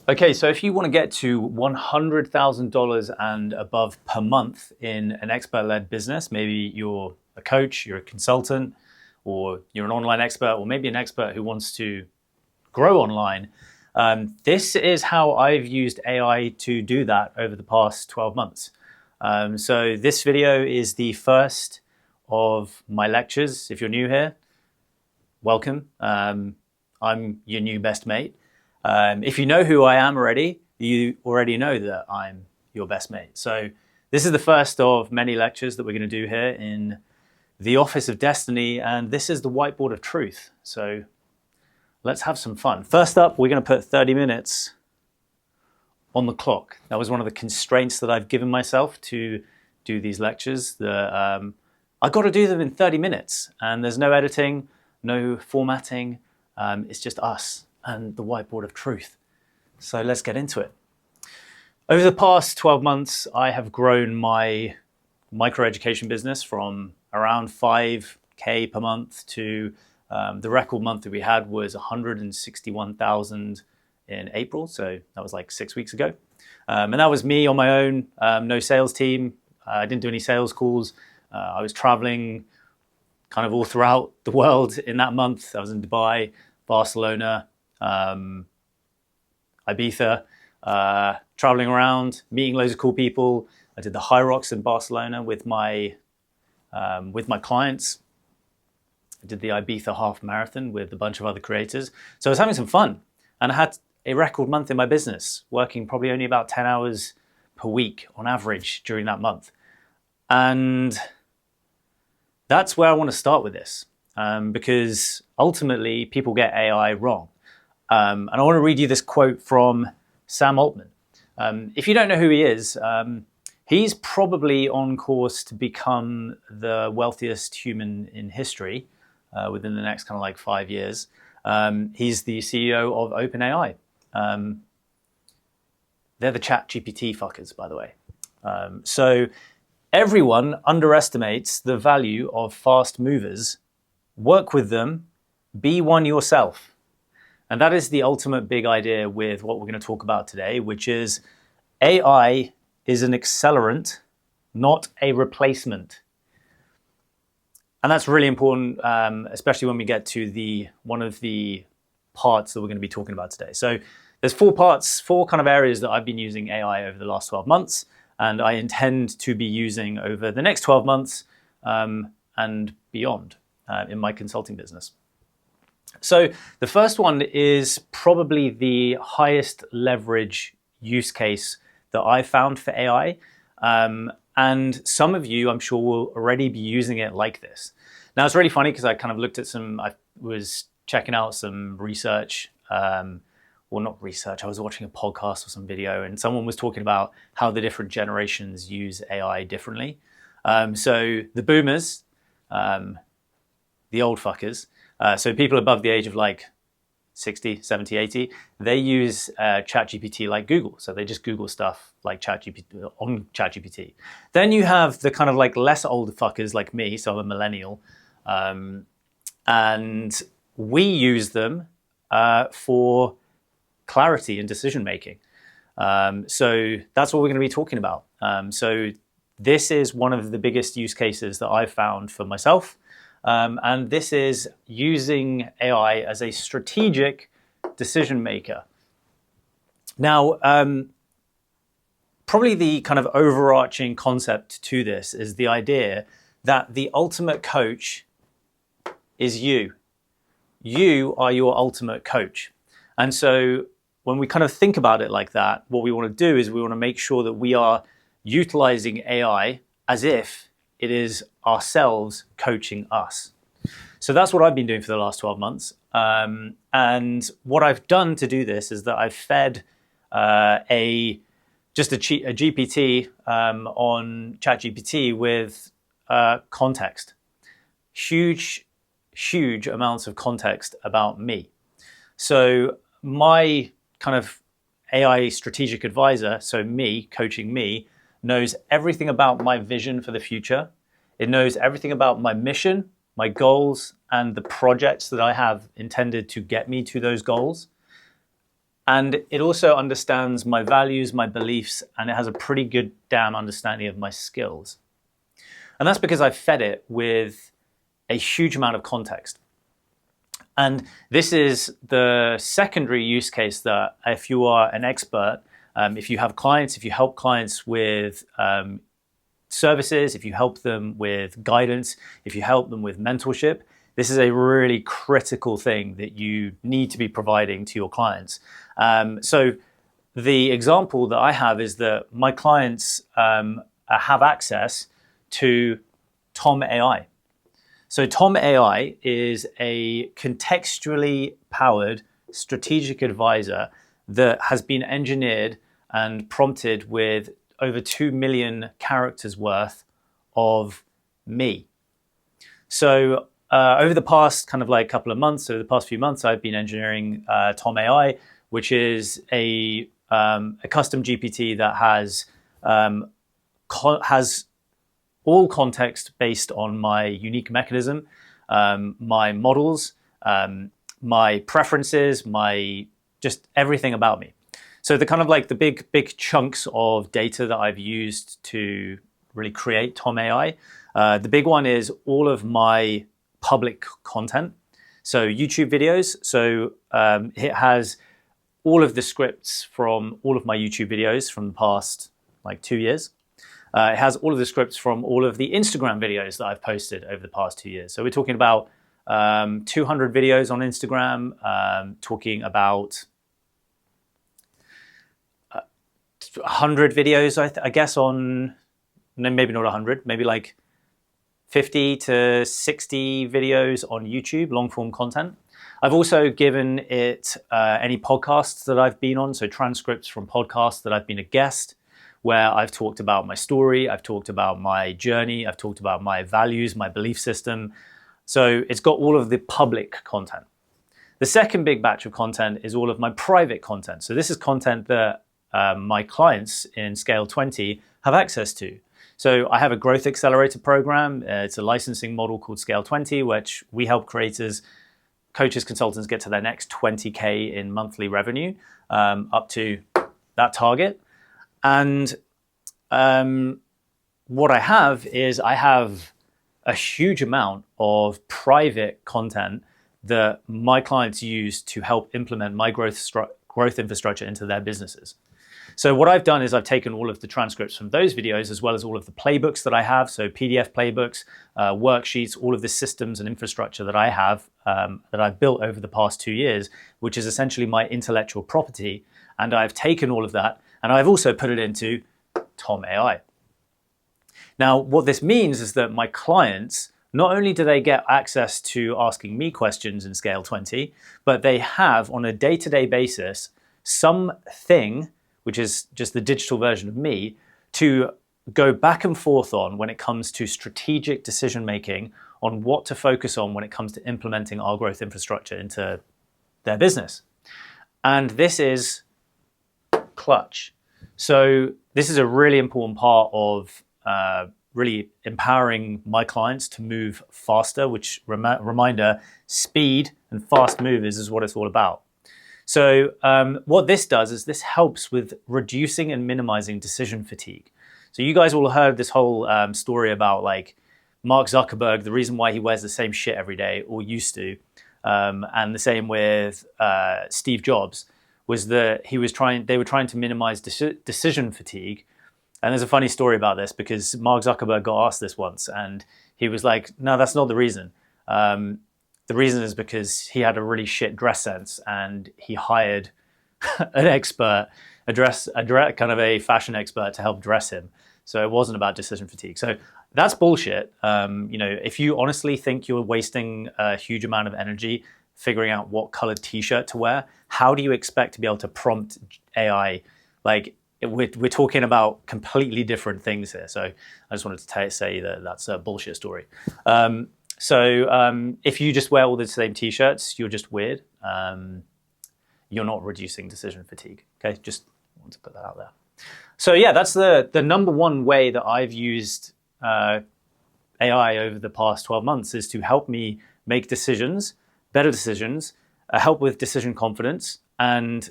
Okay, so if you want to get to $100,000 and above per month in an expert-led business, maybe you're a coach, you're a consultant, or you're an online expert, or maybe an expert who wants to grow online, this is how I've used AI to do that over the past 12 months. So this video is the first of my lectures. If you're new here, welcome. I'm your new best mate. If you know who I am already, you already know that I'm your best mate. So this is the first of many lectures that we're going to do here in the Office of Destiny, and this is the whiteboard of truth. So let's have some fun. First up, we're going to put 30 minutes on the clock. That was one of the constraints that I've given myself to do these lectures. I've got to do them in 30 minutes, and there's no editing, no formatting. It's just us and the whiteboard of truth. So let's get into it. Over the past 12 months, I have grown my microeducation business from around 5K per month to the record month that we had was 161,000 in April. So that was like 6 weeks ago. And that was me on my own, no sales team. I didn't do any sales calls. I was traveling kind of all throughout the world in that month. I was in Dubai, Barcelona, Ibiza, traveling around, meeting loads of cool people. I did the High Rocks in Barcelona with my clients. I did the Ibiza half marathon with a bunch of other creators. So I was having some fun, and I had a record month in my business, working probably only about 10 hours per week on average during that month. And that's where I want to start with this, because ultimately people get AI wrong. And I want to read you this quote from Sam Altman. If you don't know who he is, he's probably on course to become the wealthiest human in history within the next kind of like 5 years. He's the CEO of OpenAI. They're the ChatGPT fuckers, by the way. So everyone underestimates the value of fast movers. Work with them, be one yourself. And that is the ultimate big idea with what we're going to talk about today, which is AI is an accelerant, not a replacement. And that's really important, especially when we get to one of the parts that we're going to be talking about today. So there's 4 parts, 4 kind of areas that I've been using AI over the last 12 months, and I intend to be using over the next 12 months and beyond in my consulting business. So the first one is probably the highest leverage use case that I found for AI. And some of you, I'm sure, will already be using it like this. Now, it's really funny because I kind of looked at I was checking out some research, well, not research, I was watching a podcast or some video, and someone was talking about how the different generations use AI differently. So the boomers, the old fuckers, so people above the age of like 60, 70, 80, they use ChatGPT like Google. So they just Google stuff like ChatGPT on ChatGPT. Then you have the kind of like less old fuckers like me, so I'm a millennial, and we use them for clarity and decision making. So that's what we're going to be talking about. So this is one of the biggest use cases that I've found for myself. And this is using AI as a strategic decision maker. Now, probably the kind of overarching concept to this is the idea that the ultimate coach is you. You are your ultimate coach. And so when we kind of think about it like that, what we want to do is we want to make sure that we are utilizing AI as if it is ourselves coaching us. So that's what I've been doing for the last 12 months. And what I've done to do this is that I've fed a GPT on ChatGPT with context. Huge amounts of context about me. So my kind of AI strategic advisor, so me, coaching me, knows everything about my vision for the future. It knows everything about my mission, my goals, and the projects that I have intended to get me to those goals. And it also understands my values, my beliefs, and it has a pretty good damn understanding of my skills. And that's because I've fed it with a huge amount of context. And this is the secondary use case that if you are an expert, if you have clients, if you help clients with services, if you help them with guidance, if you help them with mentorship, this is a really critical thing that you need to be providing to your clients. So the example that I have is that my clients have access to Tom AI. So Tom AI is a contextually powered strategic advisor that has been engineered and prompted with over 2 million characters worth of me. So over the past kind of like couple of months, over the past few months, I've been engineering Tom AI, which is a custom GPT that has all context based on my unique mechanism, my models, my preferences, my just everything about me. So the kind of like the big chunks of data that I've used to really create Tom AI. The big one is all of my public content. So YouTube videos. So it has all of the scripts from all of my YouTube videos from the past like 2 years. It has all of the scripts from all of the Instagram videos that I've posted over the past 2 years. So we're talking about 200 videos on Instagram, talking about 100 videos, I guess, on, maybe not 100, maybe like 50 to 60 videos on YouTube, long form content. I've also given it any podcasts that I've been on, so transcripts from podcasts that I've been a guest, where I've talked about my story, I've talked about my journey, I've talked about my values, my belief system. So it's got all of the public content. The second big batch of content is all of my private content. So this is content that my clients in Scale 20 have access to. So I have a growth accelerator program. It's a licensing model called Scale 20, which we help creators, coaches, consultants get to their next 20K in monthly revenue, up to that target. And what I have is I have a huge amount of private content that my clients use to help implement my growth infrastructure into their businesses. So what I've done is I've taken all of the transcripts from those videos, as well as all of the playbooks that I have, so PDF playbooks, worksheets, all of the systems and infrastructure that I have, that I've built over the past 2 years, which is essentially my intellectual property. And I've taken all of that and I've also put it into Tom AI. Now, what this means is that my clients, not only do they get access to asking me questions in Scale 20, but they have on a day-to-day basis something, which is just the digital version of me, to go back and forth on when it comes to strategic decision making on what to focus on when it comes to implementing our growth infrastructure into their business. And this is clutch. So this is a really important part of really empowering my clients to move faster, which reminder, speed and fast movers is what it's all about. So what this does is this helps with reducing and minimizing decision fatigue. So you guys all heard this whole story about like Mark Zuckerberg, the reason why he wears the same shit every day, or used to, and the same with Steve Jobs, was that they were trying to minimize decision fatigue. And there's a funny story about this because Mark Zuckerberg got asked this once and he was like, no, that's not the reason. The reason is because he had a really shit dress sense and he hired an expert, kind of a fashion expert to help dress him. So it wasn't about decision fatigue. So that's bullshit. If you honestly think you're wasting a huge amount of energy figuring out what colored t-shirt to wear, how do you expect to be able to prompt AI? Like we're talking about completely different things here. So I just wanted to say that that's a bullshit story. So if you just wear all the same t-shirts, you're just weird. You're not reducing decision fatigue. Okay, just want to put that out there. So yeah, that's the number one way that I've used AI over the past 12 months is to help me make decisions, better decisions, help with decision confidence, and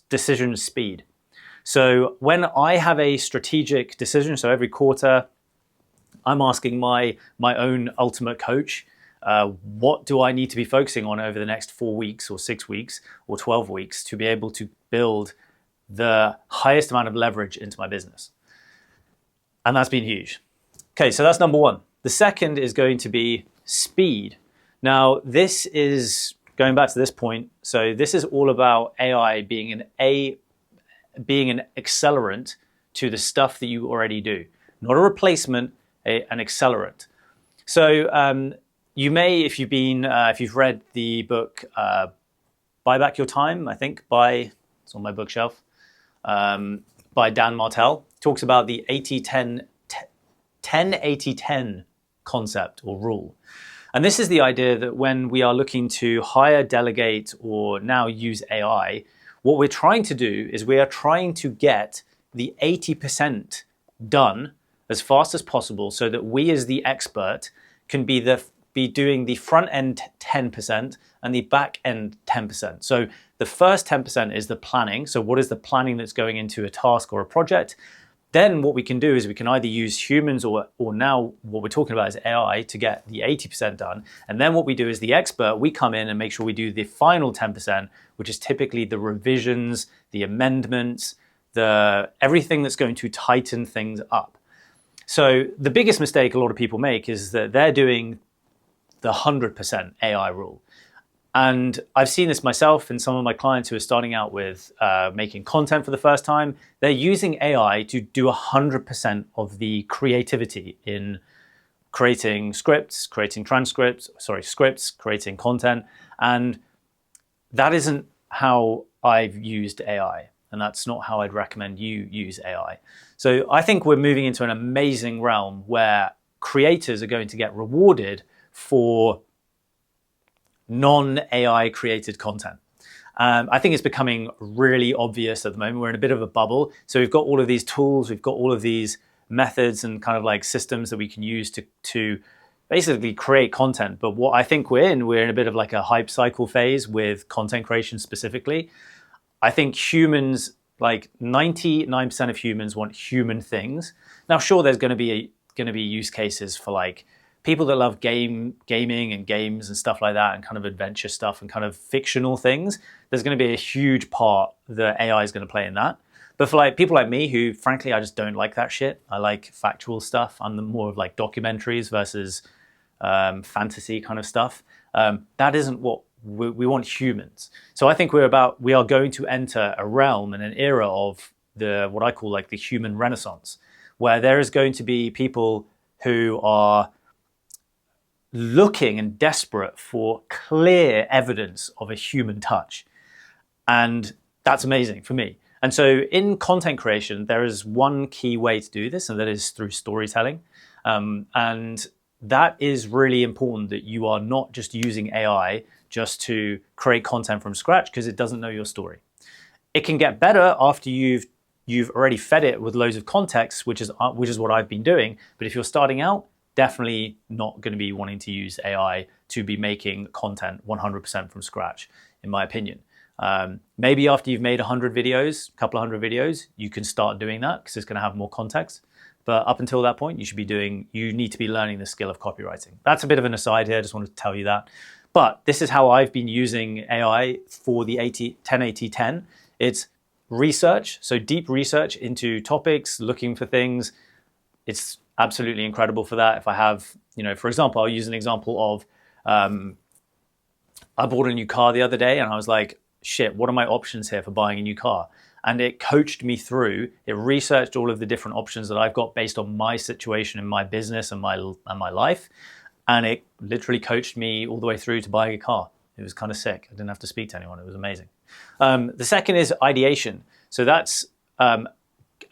decision speed. So when I have a strategic decision, so every quarter, I'm asking my own ultimate coach, what do I need to be focusing on over the next 4 weeks or 6 weeks or 12 weeks to be able to build the highest amount of leverage into my business? And that's been huge. Okay, so that's number one. The second is going to be speed. Now, this is going back to this point. So this is all about AI being an accelerant to the stuff that you already do, not a replacement, an accelerant. So you may, if you've read the book "Buy Back Your Time," I think it's on my bookshelf, by Dan Martell, talks about the 10-80-10 concept or rule. And this is the idea that when we are looking to hire, delegate, or now use AI, what we're trying to do is we are trying to get the 80% done as fast as possible so that we as the expert can be doing the front end 10% and the back end 10%. So the first 10% is the planning. So what is the planning that's going into a task or a project? Then what we can do is we can either use humans or now what we're talking about is AI to get the 80% done. And then what we do is the expert, we come in and make sure we do the final 10%, which is typically the revisions, the amendments, everything that's going to tighten things up. So the biggest mistake a lot of people make is that they're doing the 100% AI rule. And I've seen this myself and some of my clients who are starting out with making content for the first time. They're using AI to do 100% of the creativity in creating scripts, creating scripts, creating content. And that isn't how I've used AI. And that's not how I'd recommend you use AI. So I think we're moving into an amazing realm where creators are going to get rewarded for non-AI created content. I think it's becoming really obvious at the moment. We're in a bit of a bubble. So we've got all of these tools, we've got all of these methods and kind of like systems that we can use to basically create content. But what I think we're in a bit of like a hype cycle phase with content creation specifically. I think humans, like 99% of humans want human things. Now, sure, there's going to be use cases for like people that love gaming and games and stuff like that and kind of adventure stuff and kind of fictional things. There's going to be a huge part that AI is going to play in that. But for like people like me who, frankly, I just don't like that shit. I like factual stuff. I'm more of like documentaries versus fantasy kind of stuff. That isn't what we want. Humans. So I think we are going to enter a realm and an era of what I call like the human renaissance, where there is going to be people who are looking and desperate for clear evidence of a human touch. And that's amazing for me. And so in content creation, there is one key way to do this, and that is through storytelling. And that is really important, that you are not just using AI just to create content from scratch because it doesn't know your story. It can get better after you've already fed it with loads of context, which is what I've been doing. But if you're starting out, definitely not going to be wanting to use AI to be making content 100% from scratch, in my opinion. Maybe after you've made 100 videos, a couple of hundred videos, you can start doing that because it's going to have more context. But up until that point, you need to be learning the skill of copywriting. That's a bit of an aside here. I just wanted to tell you that. But this is how I've been using AI for the 10-80-10. It's research, so deep research into topics, looking for things. It's absolutely incredible for that. If I have, for example, I'll use an example of, I bought a new car the other day and I was like, shit, what are my options here for buying a new car? And it coached me through, it researched all of the different options that I've got based on my situation in my business and my life. And it literally coached me all the way through to buying a car. It was kind of sick. I didn't have to speak to anyone. It was amazing. The second is ideation. So that's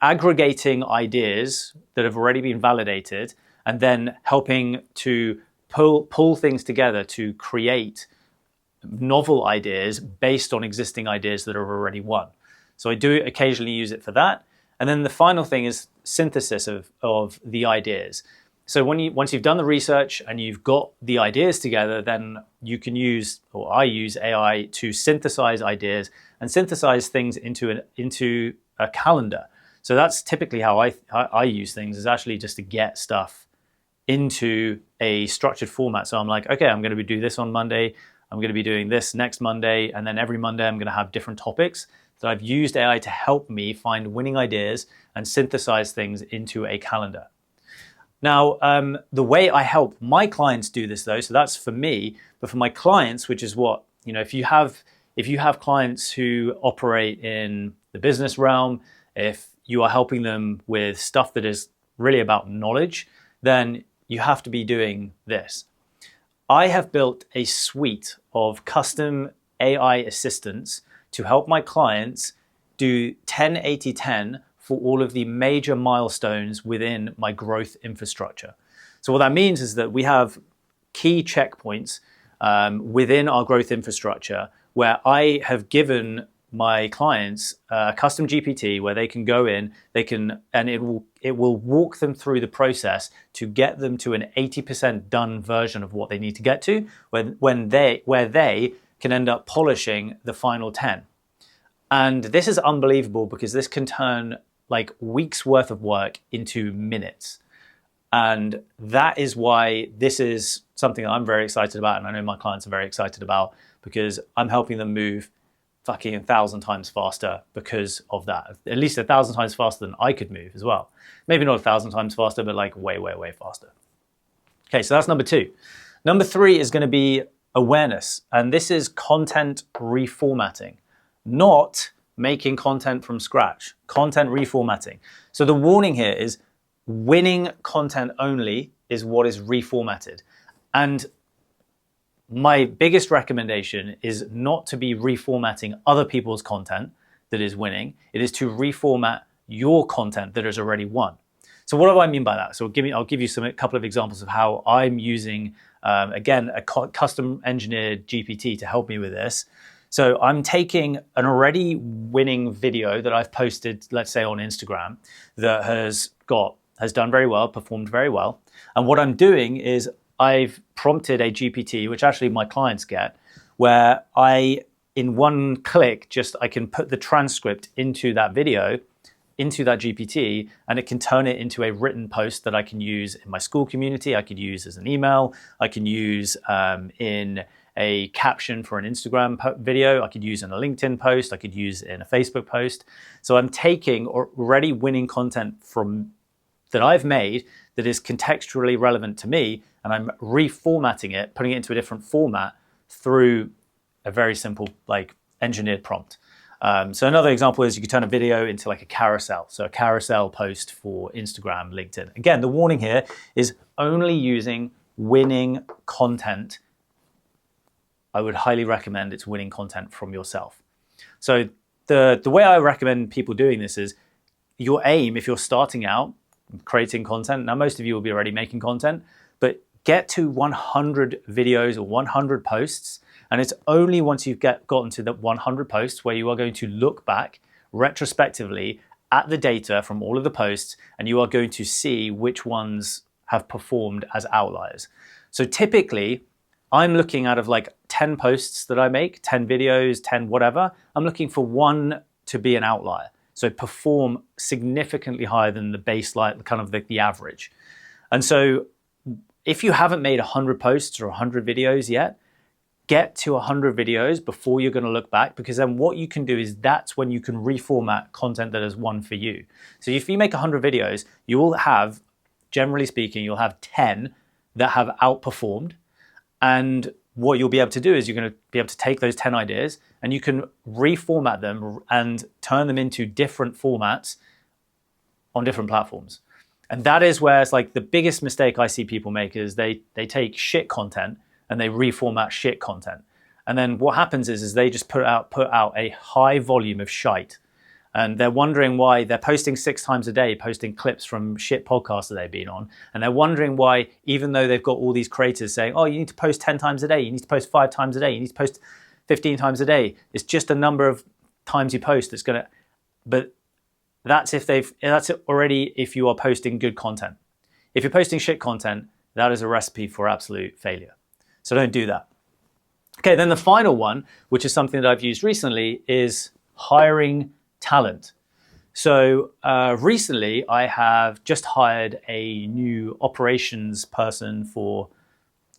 aggregating ideas that have already been validated and then helping to pull things together to create novel ideas based on existing ideas that are already won. So I do occasionally use it for that. And then the final thing is synthesis of the ideas. So once you've done the research and you've got the ideas together, then you can use, or I use AI to synthesize ideas and synthesize things into a calendar. So that's typically how I use things, is actually just to get stuff into a structured format. So I'm like, okay, I'm going to do this on Monday, I'm going to be doing this next Monday, and then every Monday I'm going to have different topics. So I've used AI to help me find winning ideas and synthesize things into a calendar. Now, the way I help my clients do this though, so that's for me, but for my clients, which is what, if you have clients who operate in the business realm, if you are helping them with stuff that is really about knowledge, then you have to be doing this. I have built a suite of custom AI assistants to help my clients do 10-80-10 for all of the major milestones within my growth infrastructure. So what that means is that we have key checkpoints within our growth infrastructure where I have given my clients a custom GPT where they can go in, and it will walk them through the process to get them to an 80% done version of what they need to get to, where they can end up polishing the final 10. And this is unbelievable because this can turn like weeks worth of work into minutes. And that is why this is something that I'm very excited about, and I know my clients are very excited about, because I'm helping them move fucking 1,000 times faster because of that. At least 1,000 times faster than I could move as well. Maybe not 1,000 times faster, but like way, way, way faster. Okay, so that's number 2. Number 3 is going to be awareness. And this is content reformatting, not making content from scratch, content reformatting. So the warning here is winning content only is what is reformatted. And my biggest recommendation is not to be reformatting other people's content that is winning. It is to reformat your content that has already won. So what do I mean by that? So I'll give you a couple of examples of how I'm using, again, a custom engineered GPT to help me with this. So I'm taking an already winning video that I've posted, let's say on Instagram, that has done very well, performed very well. And what I'm doing is I've prompted a GPT, which actually my clients get, where in one click, I can put the transcript into that video, into that GPT, and it can turn it into a written post that I can use in my school community. I could use as an email. I can use in a caption for an Instagram video. I could use in a LinkedIn post. I could use in a Facebook post. So I'm taking already winning content that I've made that is contextually relevant to me, and I'm reformatting it, putting it into a different format through a very simple engineered prompt. So another example is you could turn a video into like a carousel. So a carousel post for Instagram, LinkedIn. Again, the warning here is only using winning content. I would highly recommend it's winning content from yourself. So the way I recommend people doing this is your aim, if you're starting out creating content, now most of you will be already making content, but get to 100 videos or 100 posts. And it's only once you've gotten to the 100 posts where you are going to look back retrospectively at the data from all of the posts, and you are going to see which ones have performed as outliers. So typically, I'm looking out of 10 posts that I make, 10 videos, 10 whatever, I'm looking for one to be an outlier. So perform significantly higher than the baseline, kind of the average. And so if you haven't made 100 posts or 100 videos yet, get to 100 videos before you're going to look back, because then what you can do is that's when you can reformat content that has won for you. So if you make 100 videos, you will have, generally speaking, you'll have 10 that have outperformed. And what you'll be able to do is you're going to be able to take those 10 ideas and you can reformat them and turn them into different formats on different platforms. And that is where it's the biggest mistake I see people make is they take shit content and they reformat shit content. And then what happens is they just put out a high volume of shite. And they're wondering why they're posting 6 times a day, posting clips from shit podcasts that they've been on. And they're wondering why, even though they've got all these creators saying, oh, you need to post 10 times a day, you need to post 5 times a day, you need to post 15 times a day. It's just a number of times you post that's going to, but that's already if you are posting good content. If you're posting shit content, that is a recipe for absolute failure. So don't do that. Okay, then the final one, which is something that I've used recently, is hiring talent. So recently, I have just hired a new operations person for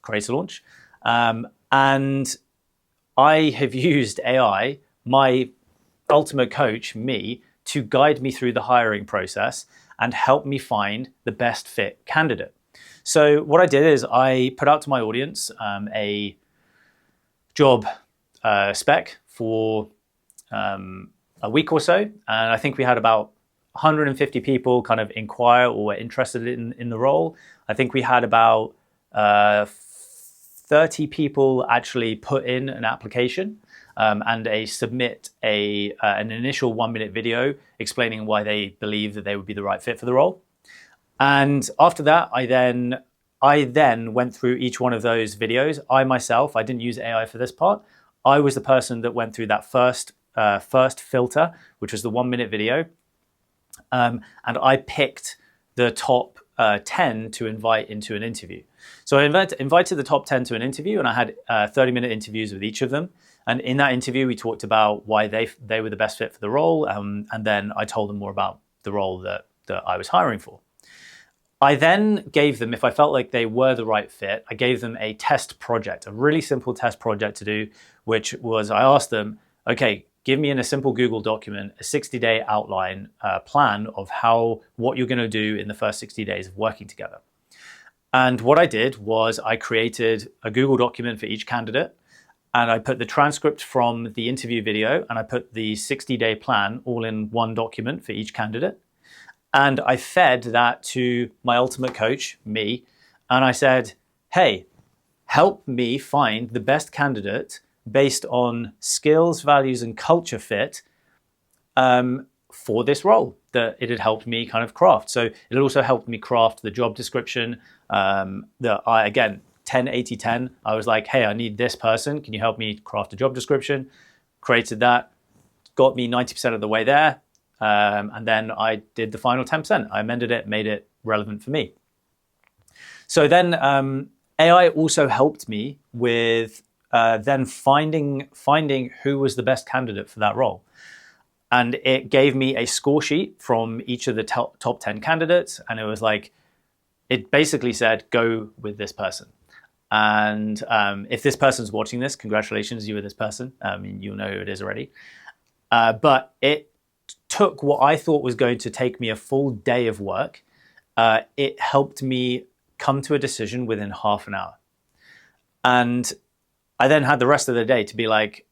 CreatorLaunch, and I have used AI, my ultimate coach, me, to guide me through the hiring process and help me find the best fit candidate. So what I did is I put out to my audience a job spec for a week or so, and I think we had about 150 people kind of inquire or were interested in the role. I think we had about 30 people actually put in an application and submit an initial 1-minute video explaining why they believe that they would be the right fit for the role. And after that, I then went through each one of those videos. I didn't use AI for this part. I was the person that went through that first filter, which was the 1-minute video. And I picked the top 10 to invite into an interview. So I invited the top 10 to an interview, and I had 30-minute interviews with each of them. And in that interview, we talked about why they were the best fit for the role. And then I told them more about the role that I was hiring for. I then gave them, if I felt like they were the right fit, I gave them a test project, a really simple test project to do, which was I asked them, okay, give me in a simple Google document a 60-day outline plan of what you're going to do in the first 60 days of working together. And what I did was I created a Google document for each candidate, and I put the transcript from the interview video, and I put the 60-day plan all in one document for each candidate. And I fed that to my ultimate coach, me, and I said, hey, help me find the best candidate based on skills, values, and culture fit for this role that it had helped me kind of craft. So it also helped me craft the job description that again, 10, 80, 10, I was like, hey, I need this person. Can you help me craft a job description? Created that, got me 90% of the way there. And then I did the final 10%. I amended it, made it relevant for me. So then AI also helped me with then finding who was the best candidate for that role. And it gave me a score sheet from each of the top 10 candidates. And it was like, it basically said, go with this person. And if this person's watching this, congratulations, you were this person. I mean, you'll know who it is already. But it took what I thought was going to take me a full day of work. It helped me come to a decision within half an hour. And I then had the rest of the day to be like,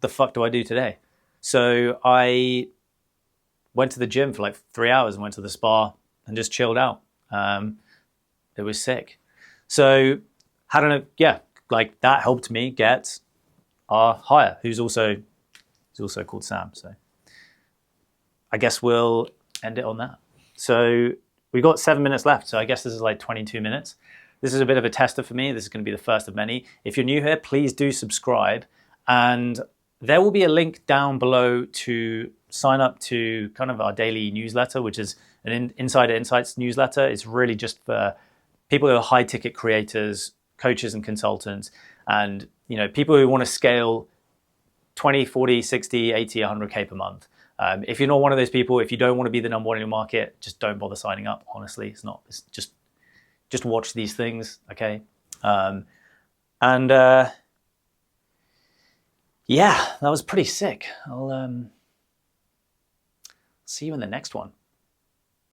the fuck do I do today? So I went to the gym for like 3 hours and went to the spa and just chilled out. It was sick. So like that helped me get our hire, who's also called Sam. So I guess we'll end it on that. So we've got 7 minutes left. So I guess this is like 22 minutes. This is a bit of a tester for me. This is going to be the first of many. If you're new here, please do subscribe. And there will be a link down below to sign up to kind of our daily newsletter, which is an Insider Insights newsletter. It's really just for people who are high ticket creators, coaches and consultants, and people who want to scale 20, 40, 60, 80, 100K per month. If you're not one of those people, if you don't want to be the number one in your market, just don't bother signing up. Honestly, it's just watch these things, okay? Yeah, that was pretty sick. I'll see you in the next one.